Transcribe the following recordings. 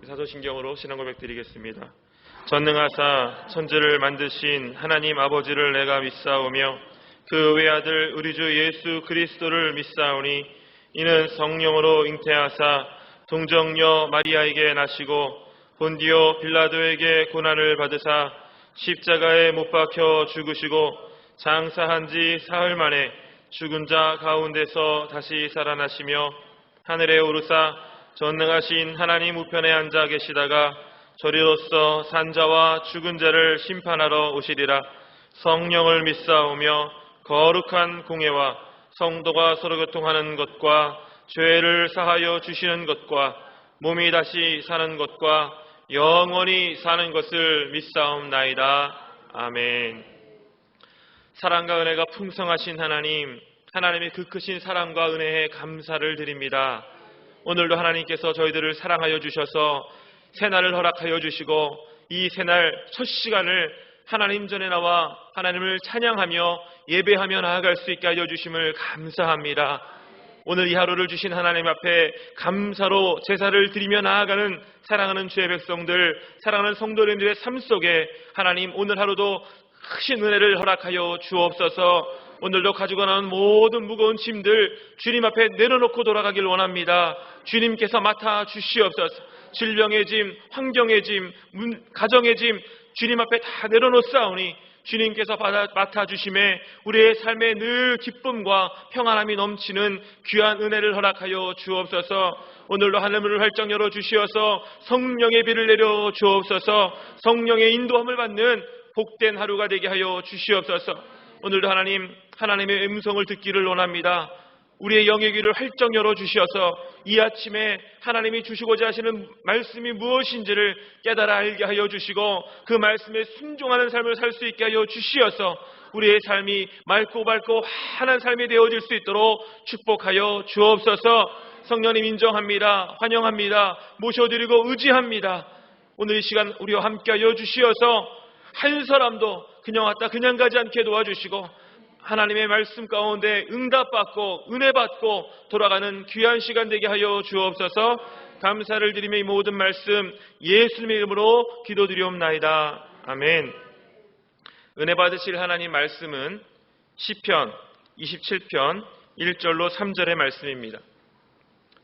사도신경으로 신앙 고백 드리겠습니다. 전능하사 천지를 만드신 하나님 아버지를 내가 믿사오며 그 외아들 우리 주 예수 그리스도를 믿사오니 이는 성령으로 잉태하사 동정녀 마리아에게 나시고 본디오 빌라도에게 고난을 받으사 십자가에 못 박혀 죽으시고 장사한 지 사흘 만에 죽은 자 가운데서 다시 살아나시며 하늘에 오르사 전능하신 하나님 우편에 앉아 계시다가 저리로서 산자와 죽은 자를 심판하러 오시리라. 성령을 믿사오며 거룩한 공예와 성도가 서로 교통하는 것과 죄를 사하여 주시는 것과 몸이 다시 사는 것과 영원히 사는 것을 믿사옵나이다. 아멘. 사랑과 은혜가 풍성하신 하나님, 하나님의 그 크신 사랑과 은혜에 감사를 드립니다. 오늘도 하나님께서 저희들을 사랑하여 주셔서 새날을 허락하여 주시고 이 새날 첫 시간을 하나님 전에 나와 하나님을 찬양하며 예배하며 나아갈 수 있게 하여 주심을 감사합니다. 오늘 이 하루를 주신 하나님 앞에 감사로 제사를 드리며 나아가는 사랑하는 주의 백성들, 사랑하는 성도님들의 삶 속에 하나님 오늘 하루도 크신 은혜를 허락하여 주옵소서. 오늘도 가지고 나온 모든 무거운 짐들 주님 앞에 내려놓고 돌아가길 원합니다. 주님께서 맡아 주시옵소서. 질병의 짐, 환경의 짐, 가정의 짐 주님 앞에 다 내려놓사오니 주님께서 맡아주심에 우리의 삶에 늘 기쁨과 평안함이 넘치는 귀한 은혜를 허락하여 주옵소서. 오늘도 하늘문을 활짝 열어주시어서 성령의 비를 내려 주옵소서. 성령의 인도함을 받는 복된 하루가 되게 하여 주시옵소서. 오늘도 하나님의 음성을 듣기를 원합니다. 우리의 영의 귀를 활짝 열어주셔서 이 아침에 하나님이 주시고자 하시는 말씀이 무엇인지를 깨달아 알게 하여 주시고 그 말씀에 순종하는 삶을 살 수 있게 하여 주시어서 우리의 삶이 맑고 밝고 환한 삶이 되어질 수 있도록 축복하여 주옵소서. 성령님 인정합니다. 환영합니다. 모셔드리고 의지합니다. 오늘 이 시간 우리와 함께 하여 주시어서 한 사람도 그냥 왔다 그냥 가지 않게 도와주시고 하나님의 말씀 가운데 응답받고 은혜받고 돌아가는 귀한 시간 되게 하여 주옵소서. 감사를 드리며 이 모든 말씀 예수님의 이름으로 기도드리옵나이다. 아멘. 은혜 받으실 하나님 말씀은 시편 27편 1절로 3절의 말씀입니다.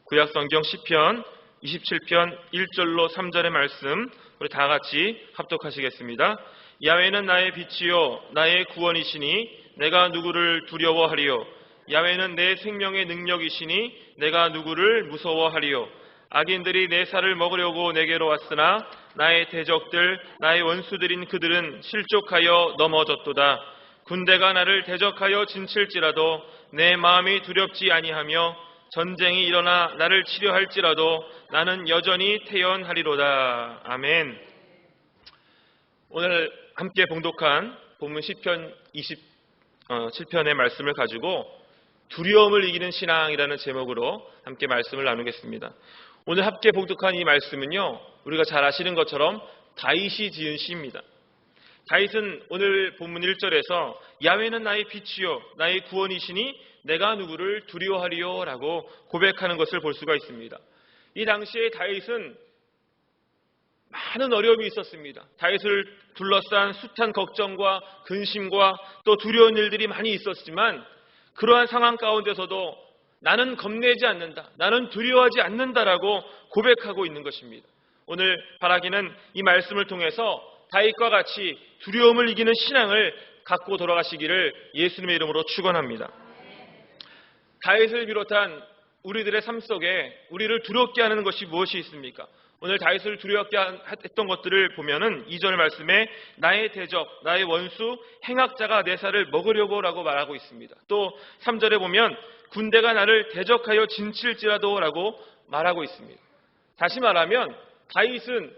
구약성경 시편 27편 1절로 3절의 말씀 우리 다 같이 합독하시겠습니다. 야훼는 나의 빛이요 나의 구원이시니 내가 누구를 두려워하리요. 야훼는 내 생명의 능력이시니 내가 누구를 무서워하리요. 악인들이 내 살을 먹으려고 내게로 왔으나 나의 대적들 나의 원수들인 그들은 실족하여 넘어졌도다. 군대가 나를 대적하여 진칠지라도 내 마음이 두렵지 아니하며 전쟁이 일어나 나를 치려할지라도 나는 여전히 태연하리로다. 아멘. 오늘 함께 봉독한 본문 시편 27편의 말씀을 가지고 두려움을 이기는 신앙이라는 제목으로 함께 말씀을 나누겠습니다. 오늘 함께 봉독한 이 말씀은요, 우리가 잘 아시는 것처럼 다윗이 지은 시입니다. 다윗은 오늘 본문 1절에서 야훼는 나의 빛이요 나의 구원이시니 내가 누구를 두려워하리요 라고 고백하는 것을 볼 수가 있습니다. 이 당시에 다윗은 많은 어려움이 있었습니다. 다윗을 둘러싼 숱한 걱정과 근심과 또 두려운 일들이 많이 있었지만 그러한 상황 가운데서도 나는 겁내지 않는다, 나는 두려워하지 않는다라고 고백하고 있는 것입니다. 오늘 바라기는 이 말씀을 통해서 다윗과 같이 두려움을 이기는 신앙을 갖고 돌아가시기를 예수님의 이름으로 축원합니다. 다윗을 비롯한 우리들의 삶 속에 우리를 두렵게 하는 것이 무엇이 있습니까? 오늘 다윗을 두렵게 했던 것들을 보면은 2절 말씀에 나의 대적, 나의 원수, 행악자가 내 살을 먹으려고 라고 말하고 있습니다. 또 3절에 보면 군대가 나를 대적하여 진칠지라도 라고 말하고 있습니다. 다시 말하면 다윗은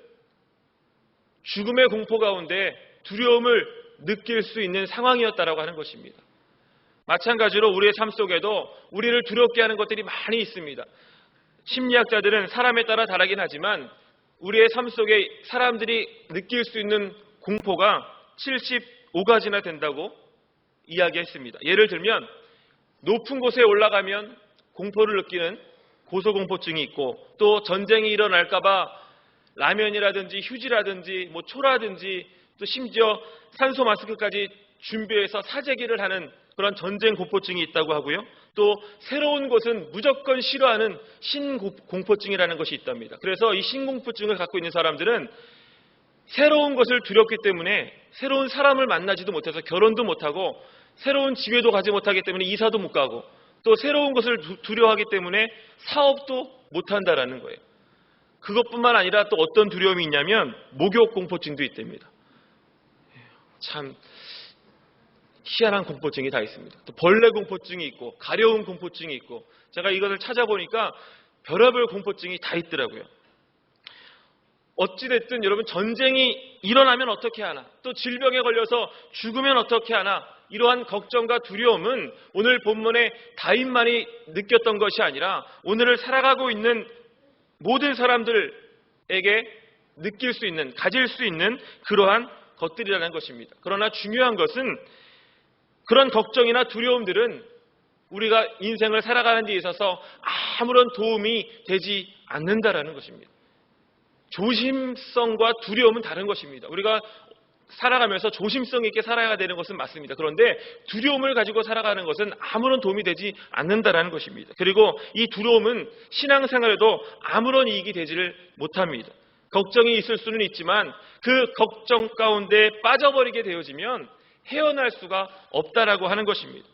죽음의 공포 가운데 두려움을 느낄 수 있는 상황이었다라고 하는 것입니다. 마찬가지로 우리의 삶 속에도 우리를 두렵게 하는 것들이 많이 있습니다. 심리학자들은 사람에 따라 다르긴 하지만 우리의 삶 속에 사람들이 느낄 수 있는 공포가 75가지나 된다고 이야기했습니다. 예를 들면 높은 곳에 올라가면 공포를 느끼는 고소공포증이 있고 또 전쟁이 일어날까 봐 라면이라든지 휴지라든지 뭐 초라든지 또 심지어 산소 마스크까지 준비해서 사재기를 하는 그런 전쟁 공포증이 있다고 하고요. 또 새로운 것은 무조건 싫어하는 신공포증이라는 것이 있답니다. 그래서 이 신공포증을 갖고 있는 사람들은 새로운 것을 두렵기 때문에 새로운 사람을 만나지도 못해서 결혼도 못하고 새로운 집에도 가지 못하기 때문에 이사도 못 가고 또 새로운 것을 두려워하기 때문에 사업도 못한다라는 거예요. 그것뿐만 아니라 또 어떤 두려움이 있냐면 목욕 공포증도 있답니다. 참 희한한 공포증이 다 있습니다. 또 벌레 공포증이 있고 가려움 공포증이 있고 제가 이것을 찾아보니까 별의별 공포증이 다 있더라고요. 어찌됐든 여러분 전쟁이 일어나면 어떻게 하나 또 질병에 걸려서 죽으면 어떻게 하나 이러한 걱정과 두려움은 오늘 본문의 다윗만이 느꼈던 것이 아니라 오늘을 살아가고 있는 모든 사람들에게 느낄 수 있는 가질 수 있는 그러한 것들이라는 것입니다. 그러나 중요한 것은 그런 걱정이나 두려움들은 우리가 인생을 살아가는 데 있어서 아무런 도움이 되지 않는다라는 것입니다. 조심성과 두려움은 다른 것입니다. 우리가 살아가면서 조심성 있게 살아야 되는 것은 맞습니다. 그런데 두려움을 가지고 살아가는 것은 아무런 도움이 되지 않는다라는 것입니다. 그리고 이 두려움은 신앙생활에도 아무런 이익이 되지를 못합니다. 걱정이 있을 수는 있지만 그 걱정 가운데 빠져버리게 되어지면 헤어날 수가 없다라고 하는 것입니다.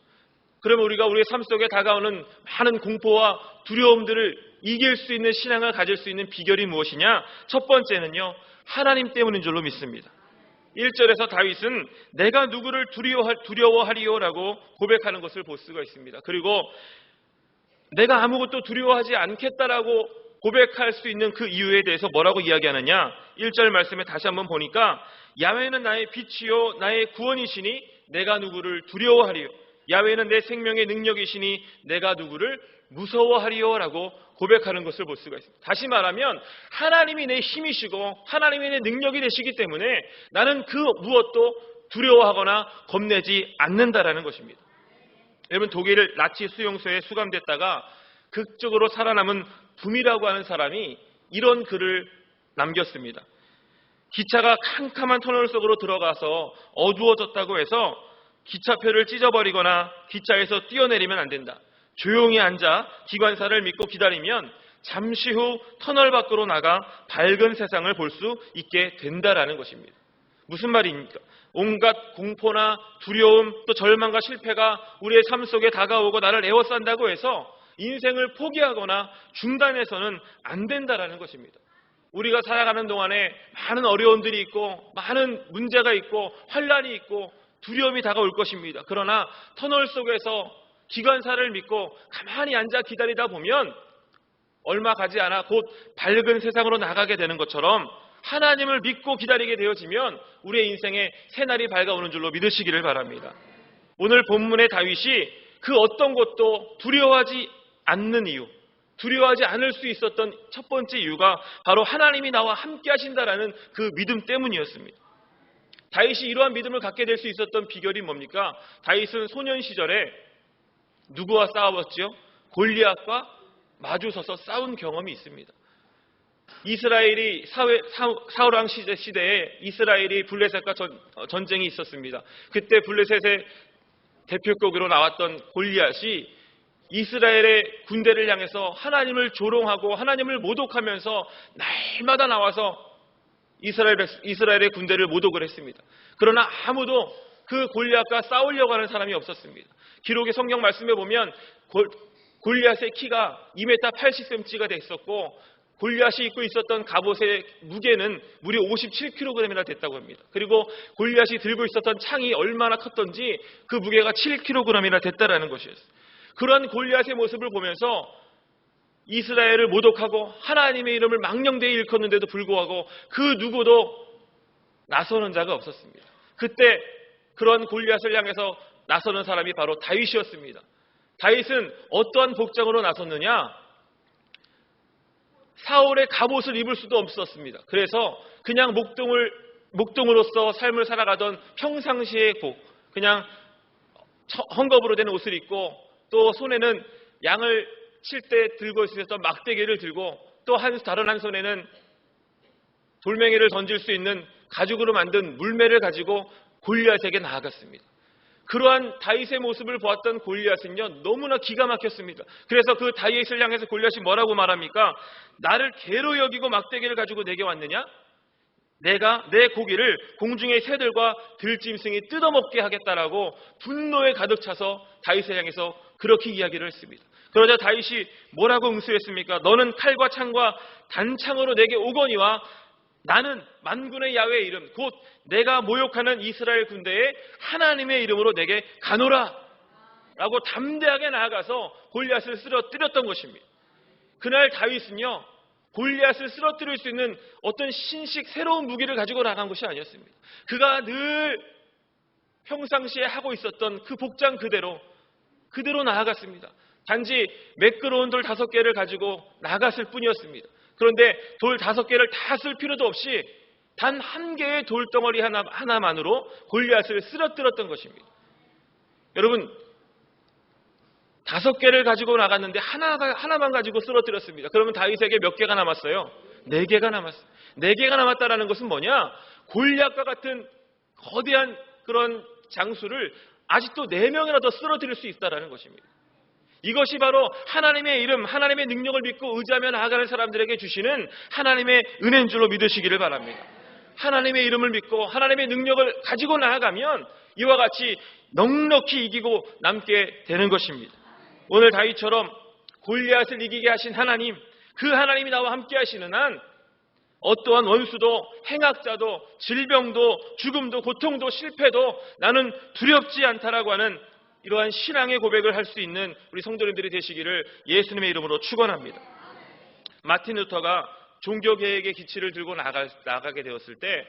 그러면 우리가 우리의 삶 속에 다가오는 많은 공포와 두려움들을 이길 수 있는 신앙을 가질 수 있는 비결이 무엇이냐? 첫 번째는요, 하나님 때문인 줄로 믿습니다. 1절에서 다윗은 내가 누구를 두려워하리요라고 고백하는 것을 볼 수가 있습니다. 그리고 내가 아무것도 두려워하지 않겠다라고 고백할 수 있는 그 이유에 대해서 뭐라고 이야기하느냐? 1절 말씀에 다시 한번 보니까 야훼는 나의 빛이요 나의 구원이시니 내가 누구를 두려워하리요. 야훼는 내 생명의 능력이시니 내가 누구를 무서워하리요라고 고백하는 것을 볼 수가 있습니다. 다시 말하면 하나님이 내 힘이시고 하나님이 내 능력이 되시기 때문에 나는 그 무엇도 두려워하거나 겁내지 않는다라는 것입니다. 여러분 독일 나치 수용소에 수감됐다가 극적으로 살아남은 붐이라고 하는 사람이 이런 글을 남겼습니다. 기차가 캄캄한 터널 속으로 들어가서 어두워졌다고 해서 기차표를 찢어버리거나 기차에서 뛰어내리면 안 된다. 조용히 앉아 기관사를 믿고 기다리면 잠시 후 터널 밖으로 나가 밝은 세상을 볼 수 있게 된다라는 것입니다. 무슨 말입니까? 온갖 공포나 두려움 또 절망과 실패가 우리의 삶 속에 다가오고 나를 에워싼다고 해서 인생을 포기하거나 중단해서는 안 된다라는 것입니다. 우리가 살아가는 동안에 많은 어려움들이 있고 많은 문제가 있고 환란이 있고 두려움이 다가올 것입니다. 그러나 터널 속에서 기관사를 믿고 가만히 앉아 기다리다 보면 얼마 가지 않아 곧 밝은 세상으로 나가게 되는 것처럼 하나님을 믿고 기다리게 되어지면 우리의 인생에 새날이 밝아오는 줄로 믿으시기를 바랍니다. 오늘 본문의 다윗이 그 어떤 것도 두려워하지 않는 이유, 두려워하지 않을 수 있었던 첫 번째 이유가 바로 하나님이 나와 함께 하신다라는 그 믿음 때문이었습니다. 다윗이 이러한 믿음을 갖게 될 수 있었던 비결이 뭡니까? 다윗은 소년 시절에 누구와 싸웠죠? 골리앗과 마주서서 싸운 경험이 있습니다. 이스라엘이 사울왕 시대에 이스라엘이 블레셋과 전쟁이 있었습니다. 그때 블레셋의 대표격으로 나왔던 골리앗이 이스라엘의 군대를 향해서 하나님을 조롱하고 하나님을 모독하면서 날마다 나와서 이스라엘의 군대를 모독을 했습니다. 그러나 아무도 그 골리앗과 싸우려고 하는 사람이 없었습니다. 기록의 성경 말씀에 보면 골리앗의 키가 2m 80cm가 됐었고 골리앗이 입고 있었던 갑옷의 무게는 무려 57kg이나 됐다고 합니다. 그리고 골리앗이 들고 있었던 창이 얼마나 컸던지 그 무게가 7kg이나 됐다라는 것이었어요. 그러한 골리앗의 모습을 보면서 이스라엘을 모독하고 하나님의 이름을 망령되이 일컫는데도 불구하고 그 누구도 나서는 자가 없었습니다. 그때 그런 골리앗을 향해서 나서는 사람이 바로 다윗이었습니다. 다윗은 어떠한 복장으로 나섰느냐? 사울의 갑옷을 입을 수도 없었습니다. 그래서 그냥 목동으로서 삶을 살아가던 평상시의 복, 그냥 헝겊으로 된 옷을 입고 또 손에는 양을 칠 때 들고 있었던 막대기를 들고 또 다른 한 손에는 돌멩이를 던질 수 있는 가죽으로 만든 물매를 가지고 골리앗에게 나아갔습니다. 그러한 다윗의 모습을 보았던 골리앗은요, 너무나 기가 막혔습니다. 그래서 그 다윗을 향해서 골리앗이 뭐라고 말합니까? 나를 개로 여기고 막대기를 가지고 내게 왔느냐? 내가 내 고기를 공중의 새들과 들짐승이 뜯어먹게 하겠다라고 분노에 가득 차서 다윗을 향해서 그렇게 이야기를 했습니다. 그러자 다윗이 뭐라고 응수했습니까? 너는 칼과 창과 단창으로 내게 오거니와 나는 만군의 야훼의 이름 곧 내가 모욕하는 이스라엘 군대의 하나님의 이름으로 내게 가노라 라고 담대하게 나아가서 골리앗을 쓰러뜨렸던 것입니다. 그날 다윗은요, 골리앗을 쓰러뜨릴 수 있는 어떤 신식 새로운 무기를 가지고 나간 것이 아니었습니다. 그가 늘 평상시에 하고 있었던 그 복장 그대로 나아갔습니다. 단지 매끄러운 돌 5개를 가지고 나갔을 뿐이었습니다. 그런데 돌 5개를 다 쓸 필요도 없이 단 1개의 돌덩어리 하나만으로 골리앗을 쓰러뜨렸던 것입니다. 여러분, 5개를 가지고 나갔는데 하나만 가지고 쓰러뜨렸습니다. 그러면 다윗에게 몇 개가 남았어요? 4개가 남았어요. 4개가 남았다라는 것은 뭐냐? 골리앗과 같은 거대한 그런 장수를 아직도 4명이나 더 쓰러뜨릴 수 있다라는 것입니다. 이것이 바로 하나님의 이름, 하나님의 능력을 믿고 의지하며 나아가는 사람들에게 주시는 하나님의 은혜인 줄로 믿으시기를 바랍니다. 하나님의 이름을 믿고 하나님의 능력을 가지고 나아가면 이와 같이 넉넉히 이기고 남게 되는 것입니다. 오늘 다윗처럼 골리앗을 이기게 하신 하나님, 그 하나님이 나와 함께 하시는 한 어떠한 원수도 행악자도 질병도 죽음도 고통도 실패도 나는 두렵지 않다라고 하는 이러한 신앙의 고백을 할 수 있는 우리 성도님들이 되시기를 예수님의 이름으로 축원합니다. 마틴 루터가 종교개혁의 기치를 들고 나가게 되었을 때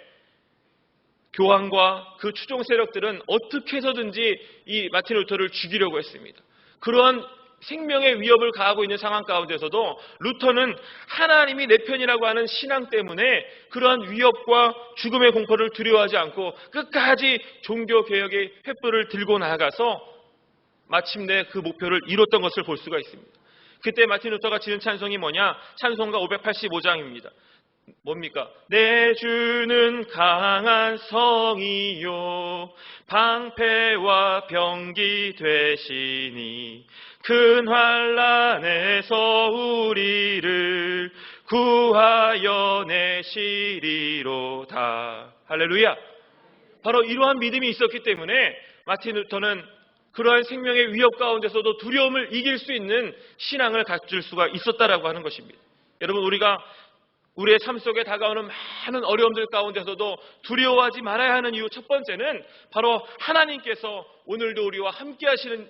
교황과 그 추종 세력들은 어떻게 해서든지 이 마틴 루터를 죽이려고 했습니다. 그러한 생명의 위협을 가하고 있는 상황 가운데서도 루터는 하나님이 내 편이라고 하는 신앙 때문에 그러한 위협과 죽음의 공포를 두려워하지 않고 끝까지 종교개혁의 횃불을 들고 나아가서 마침내 그 목표를 이뤘던 것을 볼 수가 있습니다. 그때 마틴 루터가 지은 찬송이 뭐냐? 찬송가 585장입니다. 뭡니까? 내 주는 강한 성이요 방패와 병기 되시니 큰 환난에서 우리를 구하여 내시리로다. 할렐루야. 바로 이러한 믿음이 있었기 때문에 마틴 루터는 그러한 생명의 위협 가운데서도 두려움을 이길 수 있는 신앙을 갖출 수가 있었다라고 하는 것입니다. 여러분, 우리가 우리의 삶 속에 다가오는 많은 어려움들 가운데서도 두려워하지 말아야 하는 이유 첫 번째는 바로 하나님께서 오늘도 우리와 함께 하시기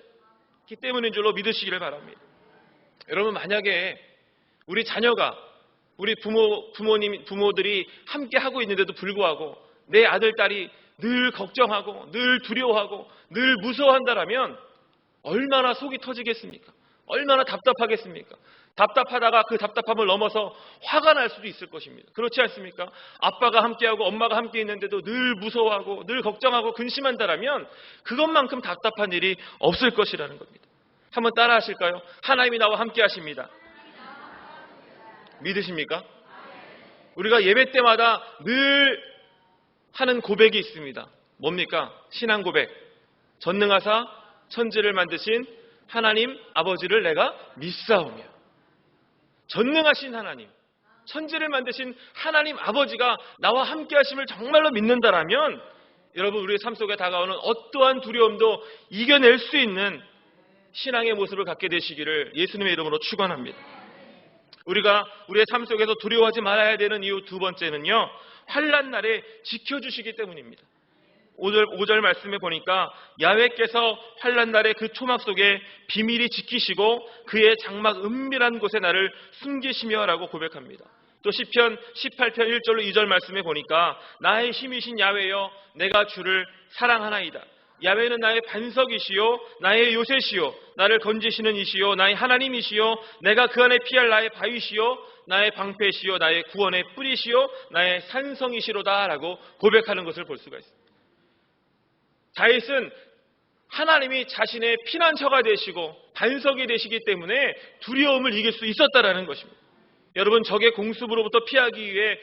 때문인 줄로 믿으시기를 바랍니다. 여러분, 만약에 우리 자녀가 우리 부모들이 함께 하고 있는데도 불구하고 내 아들, 딸이 늘 걱정하고 늘 두려워하고 늘 무서워한다라면 얼마나 속이 터지겠습니까? 얼마나 답답하겠습니까? 답답하다가 그 답답함을 넘어서 화가 날 수도 있을 것입니다. 그렇지 않습니까? 아빠가 함께하고 엄마가 함께 있는데도 늘 무서워하고 늘 걱정하고 근심한다라면 그것만큼 답답한 일이 없을 것이라는 겁니다. 한번 따라 하실까요? 하나님이 나와 함께 하십니다. 믿으십니까? 우리가 예배 때마다 늘 하는 고백이 있습니다. 뭡니까? 신앙 고백. 전능하사 천지를 만드신 하나님 아버지를 내가 믿사오며. 전능하신 하나님, 천지를 만드신 하나님 아버지가 나와 함께 하심을 정말로 믿는다라면 여러분, 우리의 삶 속에 다가오는 어떠한 두려움도 이겨낼 수 있는 신앙의 모습을 갖게 되시기를 예수님의 이름으로 축원합니다. 우리가 우리의 삶 속에서 두려워하지 말아야 되는 이유 두 번째는요, 환난 날에 지켜주시기 때문입니다. 5절 말씀에 보니까 야훼께서 환난 날에 그 초막 속에 비밀히 지키시고 그의 장막 은밀한 곳에 나를 숨기시며 라고 고백합니다. 또 시편 18편 1절로 2절 말씀에 보니까 나의 힘이신 야훼여 내가 주를 사랑하나이다. 야훼는 나의 반석이시요 나의 요새시요 나를 건지시는 이시요 나의 하나님이시요 내가 그 안에 피할 나의 바위시요 나의 방패시요 나의 구원의 뿌리시요 나의 산성이시로다 라고 고백하는 것을 볼 수가 있습니다. 다윗은 하나님이 자신의 피난처가 되시고 반석이 되시기 때문에 두려움을 이길 수 있었다라는 것입니다. 여러분, 적의 공습으로부터 피하기 위해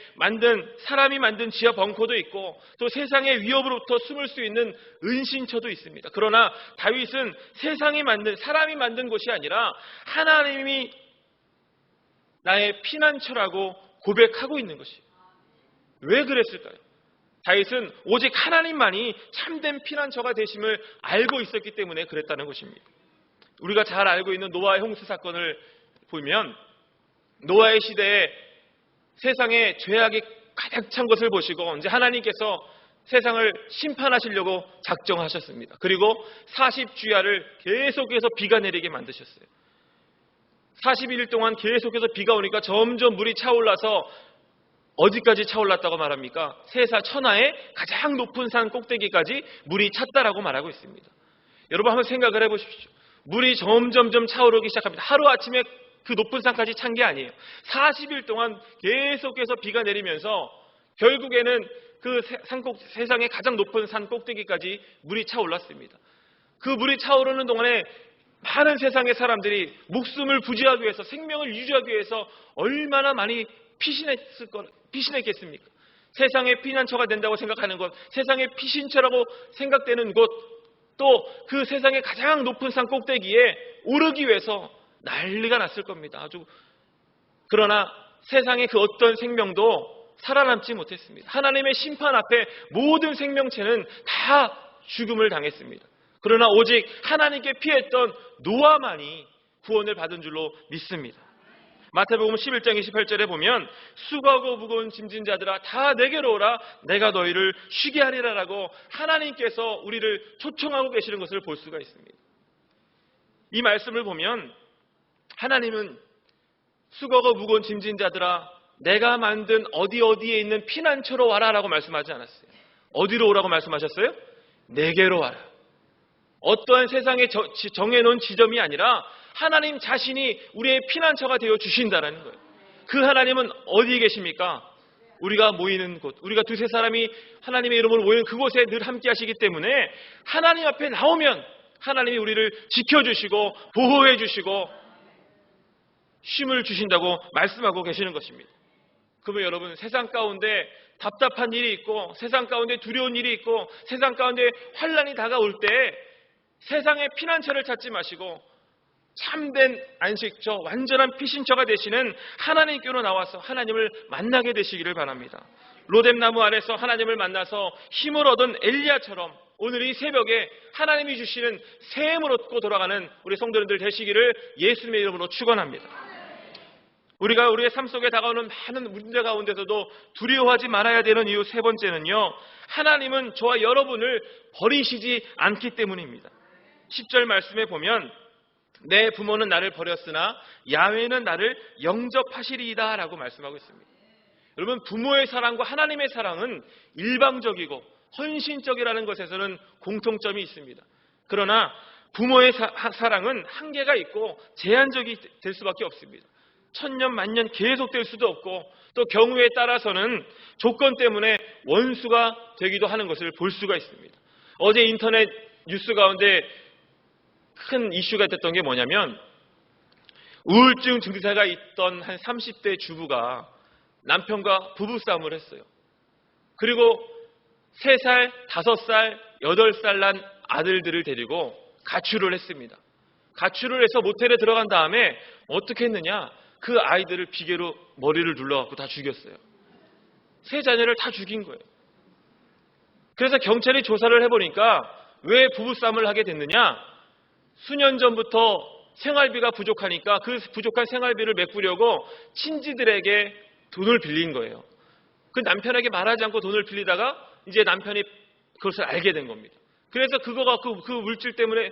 사람이 만든 지하 벙커도 있고 또 세상의 위협으로부터 숨을 수 있는 은신처도 있습니다. 그러나 다윗은 사람이 만든 곳이 아니라 하나님이 나의 피난처라고 고백하고 있는 것이에요. 왜 그랬을까요? 다윗은 오직 하나님만이 참된 피난처가 되심을 알고 있었기 때문에 그랬다는 것입니다. 우리가 잘 알고 있는 노아의 홍수 사건을 보면 노아의 시대에 세상에 죄악이 가득 찬 것을 보시고 이제 하나님께서 세상을 심판하시려고 작정하셨습니다. 그리고 40주야를 계속해서 비가 내리게 만드셨어요. 41일 동안 계속해서 비가 오니까 점점 물이 차올라서 어디까지 차올랐다고 말합니까? 세상 천하의 가장 높은 산 꼭대기까지 물이 찼다라고 말하고 있습니다. 여러분 한번 생각을 해보십시오. 물이 점점점 차오르기 시작합니다. 하루아침에 그 높은 산까지 찬 게 아니에요. 40일 동안 계속해서 비가 내리면서 결국에는 그 세상의 가장 높은 산 꼭대기까지 물이 차올랐습니다. 그 물이 차오르는 동안에 많은 세상의 사람들이 목숨을 부지하기 위해서, 생명을 유지하기 위해서 얼마나 많이 피신했겠습니까? 세상의 피난처가 된다고 생각하는 것, 세상의 피신처라고 생각되는 곳, 또 그 세상의 가장 높은 산 꼭대기에 오르기 위해서 난리가 났을 겁니다. 그러나 세상의 그 어떤 생명도 살아남지 못했습니다. 하나님의 심판 앞에 모든 생명체는 다 죽음을 당했습니다. 그러나 오직 하나님께 피했던 노아만이 구원을 받은 줄로 믿습니다. 마태복음 11장 28절에 보면 수고하고 무거운 짐진 자들아 다 내게로 오라 내가 너희를 쉬게 하리라 라고 하나님께서 우리를 초청하고 계시는 것을 볼 수가 있습니다. 이 말씀을 보면 하나님은 수고하고 무거운 짐진 자들아 내가 만든 어디에 있는 피난처로 와라 라고 말씀하지 않았어요. 어디로 오라고 말씀하셨어요? 내게로 와라. 어떠한 세상에 정해놓은 지점이 아니라 하나님 자신이 우리의 피난처가 되어 주신다라는 거예요. 그 하나님은 어디에 계십니까? 우리가 모이는 곳, 우리가 두세 사람이 하나님의 이름으로 모이는 그곳에 늘 함께 하시기 때문에 하나님 앞에 나오면 하나님이 우리를 지켜주시고 보호해 주시고 쉼을 주신다고 말씀하고 계시는 것입니다. 그러면 여러분, 세상 가운데 답답한 일이 있고 세상 가운데 두려운 일이 있고 세상 가운데 환난이 다가올 때 세상의 피난처를 찾지 마시고 참된 안식처, 완전한 피신처가 되시는 하나님께로 나와서 하나님을 만나게 되시기를 바랍니다. 로뎀나무 아래서 하나님을 만나서 힘을 얻은 엘리야처럼 오늘 이 새벽에 하나님이 주시는 새 힘을 얻고 돌아가는 우리 성도님들 되시기를 예수님의 이름으로 축원합니다. 우리가 우리의 삶 속에 다가오는 많은 문제 가운데서도 두려워하지 말아야 되는 이유 세 번째는요, 하나님은 저와 여러분을 버리시지 않기 때문입니다. 10절 말씀에 보면 내 부모는 나를 버렸으나 야훼는 나를 영접하시리이다 라고 말씀하고 있습니다. 여러분, 부모의 사랑과 하나님의 사랑은 일방적이고 헌신적이라는 것에서는 공통점이 있습니다. 그러나 부모의 사랑은 한계가 있고 제한적이 될 수밖에 없습니다. 천년 만년 계속될 수도 없고 또 경우에 따라서는 조건 때문에 원수가 되기도 하는 것을 볼 수가 있습니다. 어제 인터넷 뉴스 가운데 큰 이슈가 됐던 게 뭐냐면 우울증 증세가 있던 한 30대 주부가 남편과 부부싸움을 했어요. 그리고 3살, 5살, 8살 난 아들들을 데리고 가출을 했습니다. 가출을 해서 모텔에 들어간 다음에 어떻게 했느냐, 그 아이들을 비계로 머리를 눌러갖고 다 죽였어요. 3자녀를 다 죽인 거예요. 그래서 경찰이 조사를 해보니까 왜 부부싸움을 하게 됐느냐, 수년 전부터 생활비가 부족하니까 그 부족한 생활비를 메꾸려고 친지들에게 돈을 빌린 거예요. 그 남편에게 말하지 않고 돈을 빌리다가 이제 남편이 그것을 알게 된 겁니다. 그래서 그거 갖고 그 물질 때문에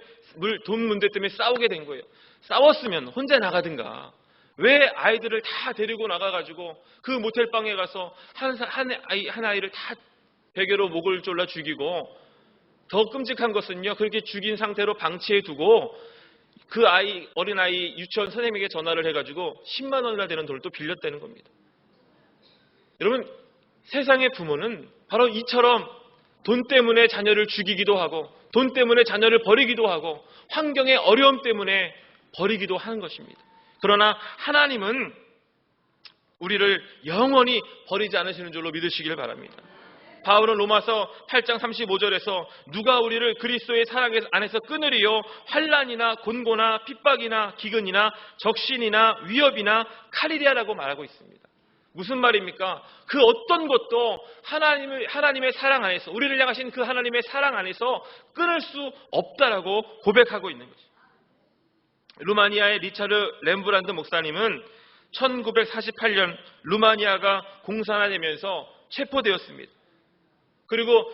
돈 문제 때문에 싸우게 된 거예요. 싸웠으면 혼자 나가든가 왜 아이들을 다 데리고 나가가지고 그 모텔방에 가서 한 아이를 다 베개로 목을 졸라 죽이고, 더 끔찍한 것은요, 그렇게 죽인 상태로 방치해 두고 그 어린아이 유치원 선생님에게 전화를 해가지고 10만 원이나 되는 돈을 또 빌렸다는 겁니다. 여러분, 세상의 부모는 바로 이처럼 돈 때문에 자녀를 죽이기도 하고 돈 때문에 자녀를 버리기도 하고 환경의 어려움 때문에 버리기도 하는 것입니다. 그러나 하나님은 우리를 영원히 버리지 않으시는 줄로 믿으시길 바랍니다. 바울은 로마서 8장 35절에서 누가 우리를 그리스도의 사랑 안에서 끊으리요? 환난이나 곤고나 핍박이나 기근이나 적신이나 위협이나 칼이랴라고 말하고 있습니다. 무슨 말입니까? 그 어떤 것도 하나님의 사랑 안에서, 우리를 향하신 그 하나님의 사랑 안에서 끊을 수 없다라고 고백하고 있는 것입니다. 루마니아의 리차르 렘브란드 목사님은 1948년 루마니아가 공산화되면서 체포되었습니다. 그리고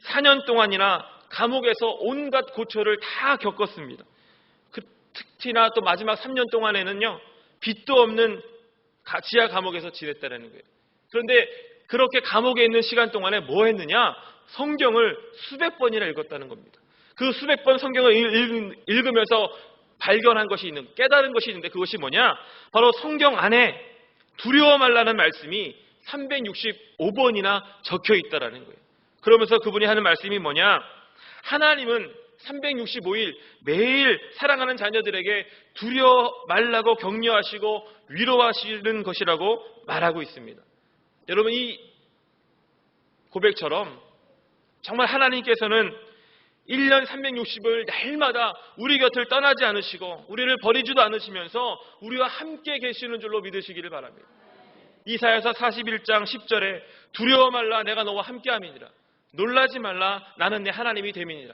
14년 동안이나 감옥에서 온갖 고초를 다 겪었습니다. 특히나 또 마지막 3년 동안에는요, 빚도 없는 지하 감옥에서 지냈다는 거예요. 그런데 그렇게 감옥에 있는 시간 동안에 뭐 했느냐? 성경을 수백 번이나 읽었다는 겁니다. 그 수백 번 성경을 읽으면서 발견한 것이 깨달은 것이 있는데, 그것이 뭐냐? 바로 성경 안에 두려워 말라는 말씀이 365번이나 적혀 있다라는 거예요. 그러면서 그분이 하는 말씀이 뭐냐? 하나님은 365일 매일 사랑하는 자녀들에게 두려워 말라고 격려하시고 위로하시는 것이라고 말하고 있습니다. 여러분, 이 고백처럼 정말 하나님께서는 1년 360을 날마다 우리 곁을 떠나지 않으시고 우리를 버리지도 않으시면서 우리와 함께 계시는 줄로 믿으시기를 바랍니다. 이사야서 41장 10절에 두려워 말라, 내가 너와 함께함이니라. 놀라지 말라, 나는 내 하나님이 됨이니라.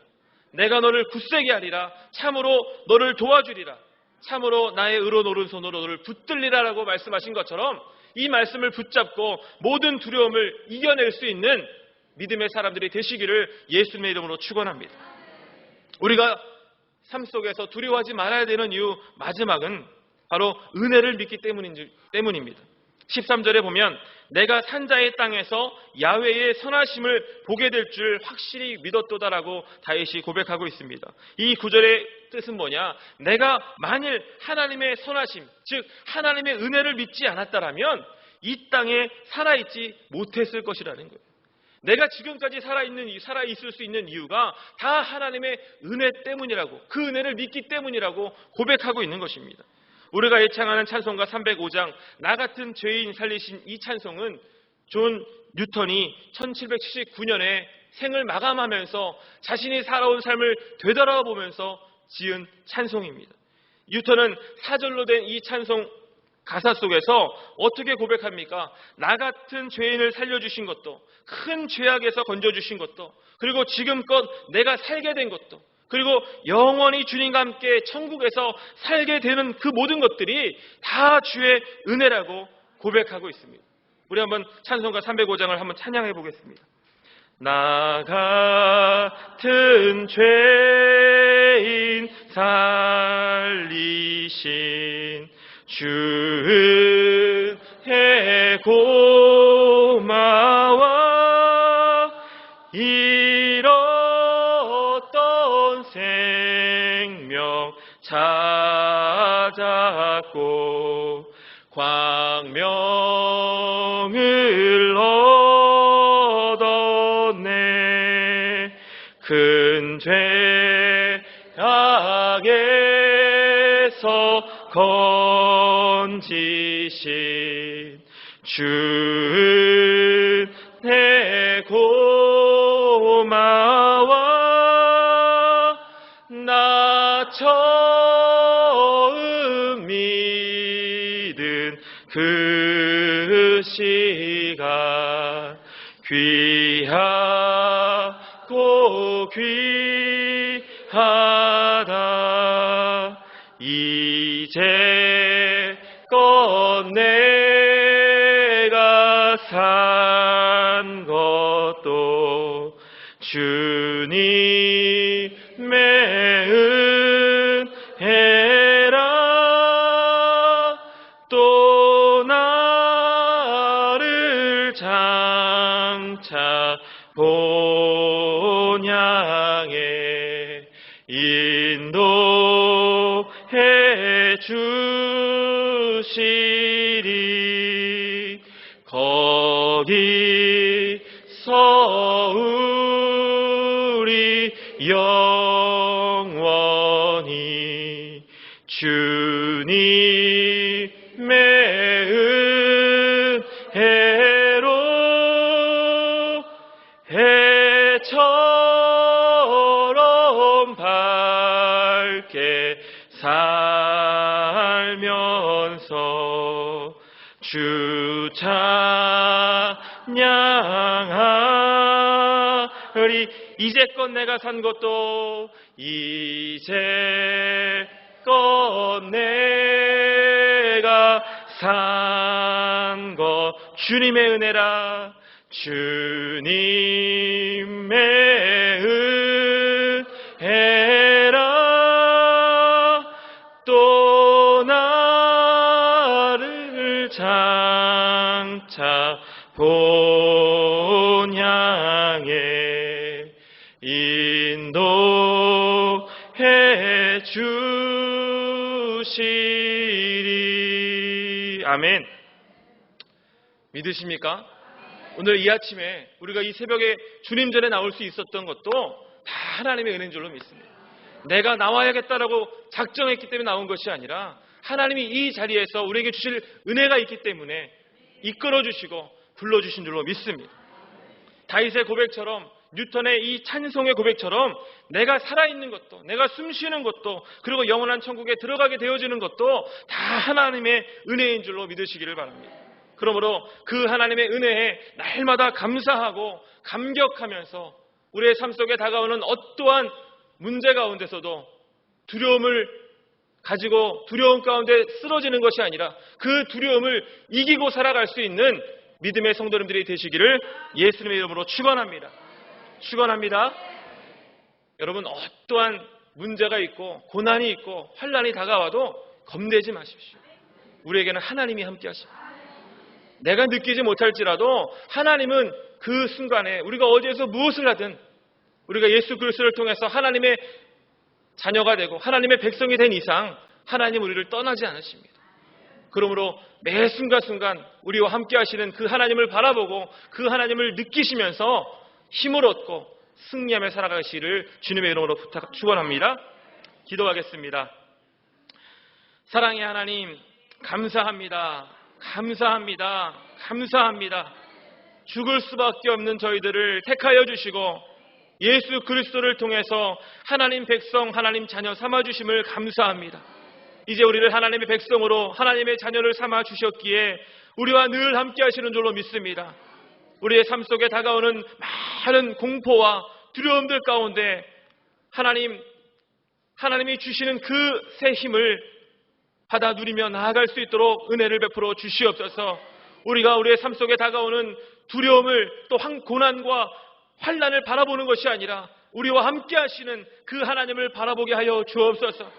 내가 너를 굳세게 하리라. 참으로 너를 도와주리라. 참으로 나의 의로운 오른손으로 너를 붙들리라 라고 말씀하신 것처럼 이 말씀을 붙잡고 모든 두려움을 이겨낼 수 있는 믿음의 사람들이 되시기를 예수님의 이름으로 축원합니다. 우리가 삶 속에서 두려워하지 말아야 되는 이유 마지막은 바로 은혜를 믿기 때문입니다. 13절에 보면 내가 산자의 땅에서 야훼의 선하심을 보게 될 줄 확실히 믿었도다라고 다윗이 고백하고 있습니다. 이 구절의 뜻은 뭐냐? 내가 만일 하나님의 선하심, 즉 하나님의 은혜를 믿지 않았다라면 이 땅에 살아있지 못했을 것이라는 거예요. 내가 지금까지 살아있을 수 있는 이유가 다 하나님의 은혜 때문이라고, 그 은혜를 믿기 때문이라고 고백하고 있는 것입니다. 우리가 애창하는 찬송가 305장 나 같은 죄인 살리신 이 찬송은 존 뉴턴이 1779년에 생을 마감하면서 자신이 살아온 삶을 되돌아보면서 지은 찬송입니다. 뉴턴은 사절로 된 이 찬송 가사 속에서 어떻게 고백합니까? 나 같은 죄인을 살려주신 것도, 큰 죄악에서 건져주신 것도, 그리고 지금껏 내가 살게 된 것도, 그리고 영원히 주님과 함께 천국에서 살게 되는 그 모든 것들이 다 주의 은혜라고 고백하고 있습니다. 우리 한번 찬송가 305장을 한번 찬양해 보겠습니다. 나 같은 죄인 살리신 주의 고마워 잃었던 생명 찾았고 광명을 얻었네. 큰 죄악에서 건지신 주의 고마워 나 처음 믿은 그 시간 귀하고 귀하다. 이제껏 내가 산 것도 주님의 은혜라. 또 나를 장차 본향에 인도해 주시리. 거기서 우리 영원히 주님의 주 찬양하리. 이제껏 내가 산 것도 이제껏 내가 산 것 주님의 은혜라. 주님의 은혜라. 또 나를 장차 본향에 인도해 주시리. 아멘. 믿으십니까? 오늘 이 아침에 우리가 이 새벽에 주님 전에 나올 수 있었던 것도 다 하나님의 은혜인 줄로 믿습니다. 내가 나와야겠다라고 작정했기 때문에 나온 것이 아니라 하나님이 이 자리에서 우리에게 주실 은혜가 있기 때문에 이끌어 주시고 불러주신 줄로 믿습니다. 다윗의 고백처럼, 뉴턴의 이 찬송의 고백처럼 내가 살아있는 것도, 내가 숨쉬는 것도, 그리고 영원한 천국에 들어가게 되어지는 것도 다 하나님의 은혜인 줄로 믿으시기를 바랍니다. 그러므로 그 하나님의 은혜에 날마다 감사하고 감격하면서 우리의 삶 속에 다가오는 어떠한 문제 가운데서도 두려움을 가지고 두려움 가운데 쓰러지는 것이 아니라 그 두려움을 이기고 살아갈 수 있는 믿음의 성도님들이 되시기를 예수님의 이름으로 축원합니다. 축원합니다. 여러분, 어떠한 문제가 있고 고난이 있고 환난이 다가와도 겁내지 마십시오. 우리에게는 하나님이 함께 하십니다. 내가 느끼지 못할지라도 하나님은 그 순간에 우리가 어디에서 무엇을 하든 우리가 예수 그리스도를 통해서 하나님의 자녀가 되고 하나님의 백성이 된 이상 하나님 우리를 떠나지 않으십니다. 그러므로 매 순간순간 우리와 함께 하시는 그 하나님을 바라보고 그 하나님을 느끼시면서 힘을 얻고 승리하며 살아가시기를 주님의 이름으로 축원합니다. 기도하겠습니다. 사랑의 하나님, 감사합니다. 감사합니다. 감사합니다. 죽을 수밖에 없는 저희들을 택하여 주시고 예수 그리스도를 통해서 하나님 백성, 하나님 자녀 삼아주심을 감사합니다. 이제 우리를 하나님의 백성으로 하나님의 자녀를 삼아 주셨기에 우리와 늘 함께 하시는 줄로 믿습니다. 우리의 삶 속에 다가오는 많은 공포와 두려움들 가운데 하나님이 주시는 그 새 힘을 받아 누리며 나아갈 수 있도록 은혜를 베풀어 주시옵소서. 우리가 우리의 삶 속에 다가오는 두려움을 또 고난과 환난을 바라보는 것이 아니라 우리와 함께 하시는 그 하나님을 바라보게 하여 주옵소서.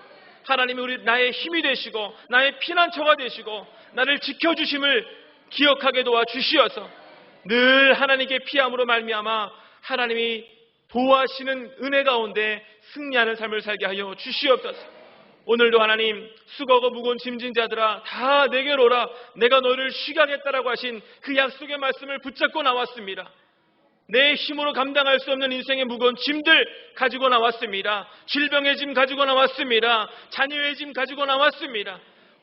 하나님이 나의 힘이 되시고 나의 피난처가 되시고 나를 지켜주심을 기억하게 도와주시어서 늘 하나님께 피함으로 말미암아 하나님이 보호하시는 은혜 가운데 승리하는 삶을 살게 하여 주시옵소서. 오늘도 하나님, 수고하고 무거운 짐진 자들아 다 내게로 오라, 내가 너를 쉬게 하겠다라고 하신 그 약속의 말씀을 붙잡고 나왔습니다. 내 힘으로 감당할 수 없는 인생의 무거운 짐들 가지고 나왔습니다. 질병의 짐 가지고 나왔습니다. 자녀의 짐 가지고 나왔습니다.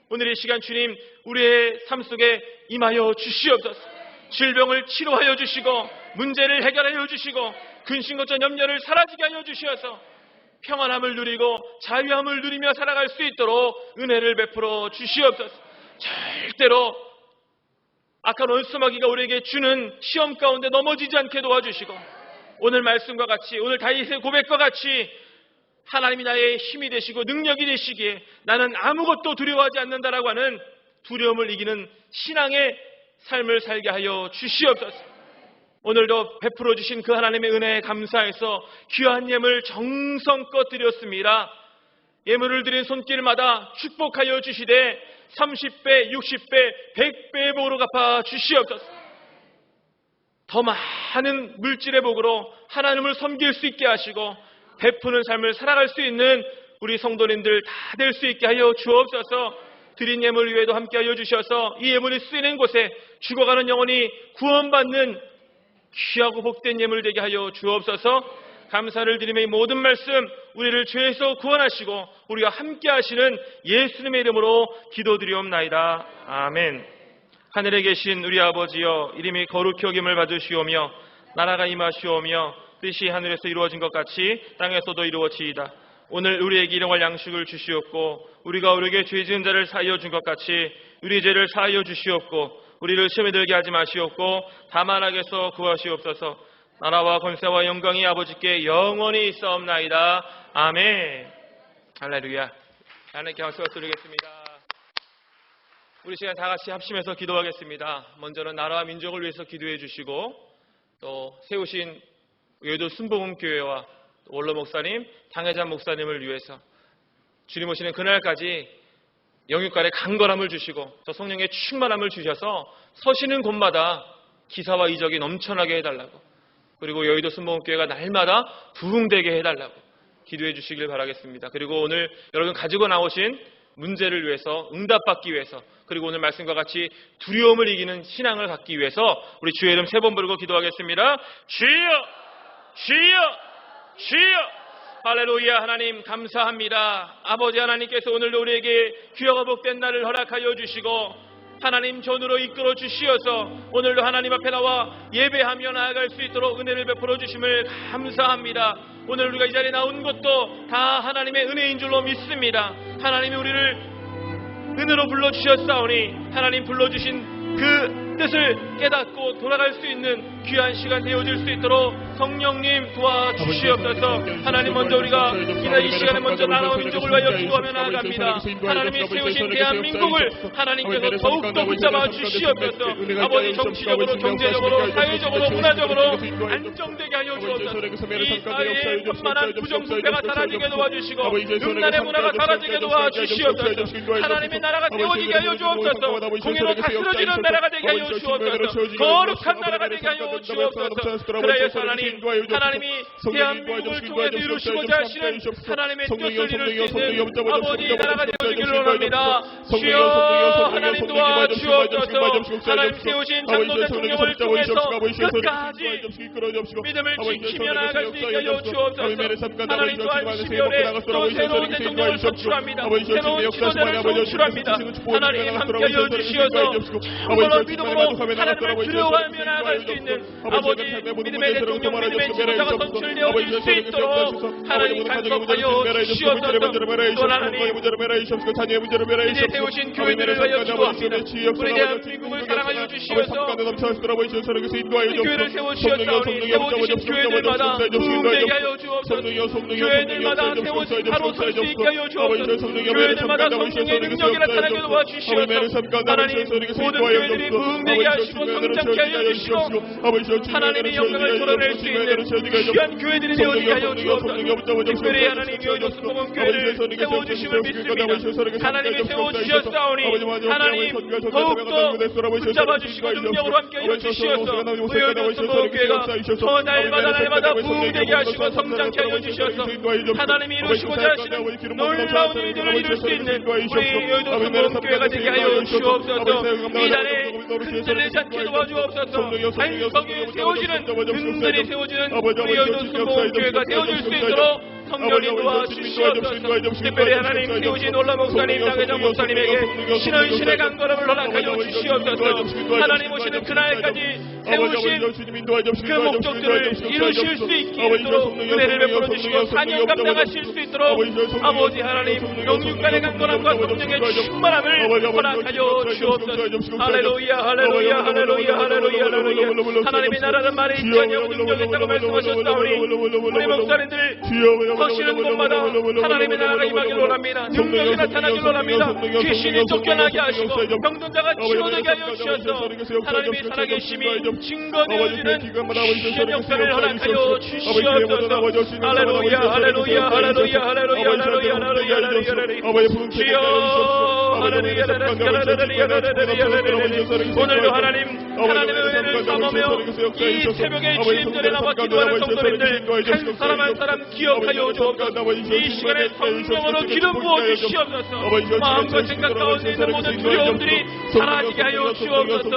오늘 이 시간 주님, 우리의 삶 속에 임하여 주시옵소서. 질병을 치료하여 주시고 문제를 해결하여 주시고 근심걱정 염려를 사라지게 하여 주시어서 평안함을 누리고 자유함을 누리며 살아갈 수 있도록 은혜를 베풀어 주시옵소서. 절대로 악한 원수마귀가 우리에게 주는 시험 가운데 넘어지지 않게 도와주시고 오늘 말씀과 같이, 오늘 다윗의 고백과 같이 하나님이 나의 힘이 되시고 능력이 되시기에 나는 아무것도 두려워하지 않는다라고 하는 두려움을 이기는 신앙의 삶을 살게 하여 주시옵소서. 오늘도 베풀어 주신 그 하나님의 은혜에 감사해서 귀한 예물 정성껏 드렸습니다. 예물을 드린 손길마다 축복하여 주시되 30배, 60배, 100배의 복으로 갚아 주시옵소서. 더 많은 물질의 복으로 하나님을 섬길 수 있게 하시고 베푸는 삶을 살아갈 수 있는 우리 성도님들 다 될 수 있게 하여 주옵소서. 드린 예물 위에도 함께 하여 주셔서 이 예물이 쓰이는 곳에 죽어가는 영혼이 구원받는 귀하고 복된 예물 되게 하여 주옵소서. 감사를 드리며 이 모든 말씀 우리를 죄에서 구원하시고 우리와 함께 하시는 예수님의 이름으로 기도드리옵나이다. 아멘. 하늘에 계신 우리 아버지여, 이름이 거룩히 여김을 받으시오며 나라가 임하시오며 뜻이 하늘에서 이루어진 것 같이 땅에서도 이루어지이다. 오늘 우리에게 일용할 양식을 주시옵고 우리가 우리에게 죄 지은 자를 사하여 준 것 같이 우리 죄를 사하여 주시옵고 우리를 시험에 들게 하지 마시옵고 다만 악에서 구하시옵소서. 나라와 권세와 영광이 아버지께 영원히 있사옵나이다. 아멘. 할렐루야. 하나님께 박수 드리겠습니다. 우리 시간 다 같이 합심해서 기도하겠습니다. 먼저는 나라와 민족을 위해서 기도해 주시고 또 세우신 여의도 순복음교회와 원로 목사님, 당회장 목사님을 위해서 주님 오시는 그날까지 영육간의 강건함을 주시고 또 성령의 충만함을 주셔서 서시는 곳마다 기사와 이적이 넘쳐나게 해달라고, 그리고 여의도 순복음교회가 날마다 부흥되게 해달라고 기도해 주시길 바라겠습니다. 그리고 오늘 여러분 가지고 나오신 문제를 위해서, 응답받기 위해서, 그리고 오늘 말씀과 같이 두려움을 이기는 신앙을 갖기 위해서 우리 주의 이름 3번 부르고 기도하겠습니다. 주여! 주여! 주여! 할렐루야. 하나님 감사합니다. 아버지 하나님께서 오늘도 우리에게 귀하고 복된 날을 허락하여 주시고 하나님 전으로 이끌어 주시어서 오늘도 하나님 앞에 나와 예배하며 나아갈 수 있도록 은혜를 베풀어 주심을 감사합니다. 오늘 우리가 이 자리에 나온 것도 다 하나님의 은혜인 줄로 믿습니다. 하나님이 우리를 은혜로 불러주셨사오니 하나님 불러주신 그 뜻을 깨닫고 돌아갈 수 있는 귀한 시간 되어질 수 있도록 성령님 도와주시옵소서. 하나님 먼저 우리가 이 시간에 먼저 나라와 민족을 위하여 기도하며 나아갑니다. 하나님이 세우신 대한민국을 하나님께서 더욱더 붙잡아 주시옵소서. 아버지 정치적으로, 경제적으로, 사회적으로, 문화적으로 안정되게 하여 주옵소서. 이 사회의 천만한 부정부패가 사라지게 도와주시고 음란의 문화가 사라지게 도와주시옵소서. 하나님의 나라가 세워지게 하여 주옵소서. 공의로 다스려지는 나라가 되게 하여 주옵소서. 거룩한 나라가 되게 하여 주옵소서. 그래서 하나님이 대한민국을 통해서 이루시고자 하시는 하나님의 뜻을 이룰 수 있는 아버지 나라가 되어지기를 원합니다. 주여 하나님 도와주옵소서. 하나님 세우신 장로된 총령을 통해서 끝까지 믿음을 지키며 나아갈 수 있게 하여 주옵소서. 하나님 또한 12월에 또 새로운 대통령을 선출합니다. 새로운 지도자를 선출합니다. 하나님 함께 하여 주시어서 그걸로 믿음으로 하나님을 두려워하며 나아갈 수 있는 아버지 믿음의 대통령, 믿음의 지도자가 선출되어질 수 있도록 하나님 간섭하여 주시옵소서. 또 하나님 이제 세우신 교회들을 위하여 기도합니다. 우리 대한민국을 사랑하여 주시어서 이 교회를 세우시었사오니 세워주신 교회들마다 부흥되게 하여 주옵소서. 교회들마다 세워진 바로 설 수 있게 하여 주옵소서. 교회들마다 성령의 능력이 나타나게 도와주시옵소서. 하나님 모든 교회들이 부흥되게 하시고 성장케 하여 주시고 하나님의 영광을 드러낼 수 있는 귀한 교회들이 되어지게 하여 주옵소서. 특별히 하나님 여의도 순복음교회를 세워주심을 믿습니다. 하나님이 세워주셨사오니 하나님 더욱더 붙잡아주시고 능력으로 함께 하여 주시어서 여의도 순복음교회가 더 날마다 부흥되게 하시고 성장케 하여 주셔서 하나님이 이루시고자 하시는 놀라운 일들을 이룰 수 있는 우리 여의도 순복음교회가 되게 하여 주옵소서. 이 날에 흔들리지 않게 도와주옵소서. 반석이 세워지는 흔들이 세워지는 우리 여의도 순복음교회가 되어줄 수 있도록 성령님 도와주시옵소서. 특별히 하나님 세우신 원로 목사님, 당회장 목사님에게 신의 강건함을 허락하여 주시옵소서. 하나님 오시는 그날까지 세우신 그 목적들을 이루실 수 있도록 은혜를 베풀어 주시고 사명 감당하실 수 있도록 아버지 하나님 영육간의 강건함과 성령의 충만함을 허락하여 주옵소서. 할렐루야 할렐루야 할렐루야 할렐루야 할렐루야. 하나님의 나라는 말에 있지 아니하고 능력이 있다고 말씀하셨사오니 우리 목사님들 서시는 곳마다 하나님의 나라가 임하기를 원합니다. 능력이 나타나기를 원합니다. 귀신이 쫓겨나게 하시고 병든자가 치료되게 하여 주셔서 하나님의 살아계심이 증거되어지는 귀한 역사를 허락하여 주시옵소서. 할렐루야 할렐루야 할렐루야 할렐루야 할렐루야 할렐루야. 주여 할렐루야 할렐루야 할렐루야. 오늘도 하나님의 은혜를 삼으며 이 새벽에 주님들의 나와 기도하는 성도님들 한 사람 한 사람 기억하여 주옵소서. 이 시간에 성령으로 기름 부어 주시옵소서. 마음과 생각 가운데 있는 모든 두려움들이 사라지게 하여 주옵소서.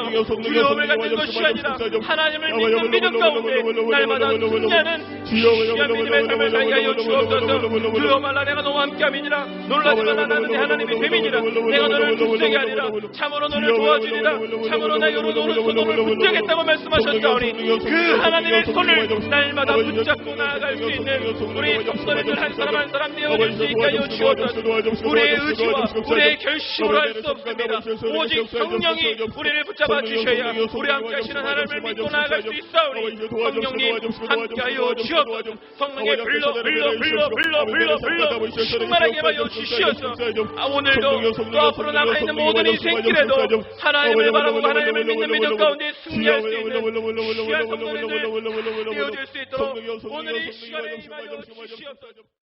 두려움을 갖는 것이 아니라 하나님을 믿는 믿음 가운데 날마다 승리하는 귀한 믿음의 삶을 살게 하여 주옵소서. 두려워 말라 내가 너와 함께함이니라. 놀라지만 않았는데 하나님이 뱀이니라. 내가 너를 죽게 아니라 참으로 너를 도와주리라. 참으로 내가 너를 소돔을 붙잡겠다고 말씀하셨사오니 그 하나님의 손을 날마다 붙잡고 나아갈 수 있는 우리 성도님들 한 사람 한 사람 되어줄 수 있게 하여 주옵소서. 우리의 의지와 우리의 결심으로 할 수 없습니다. 오직 성령이 우리를 붙잡아 주셔야 우리 함께 하시는 하나님을 믿고 나아갈 수 있사오니 성령님 함께하여 주옵소서. 성령의 불러 충만하게 하여 주시옵소서. 오늘도 또 앞으로 남아있는 모든 인생길에도 하나님을 바라고 하나님을 믿는 믿음 가운데 승리할 수 있는 귀한 성도님들 되어줄 수 있도록 오늘 이 시간에 임하여 주시옵소서.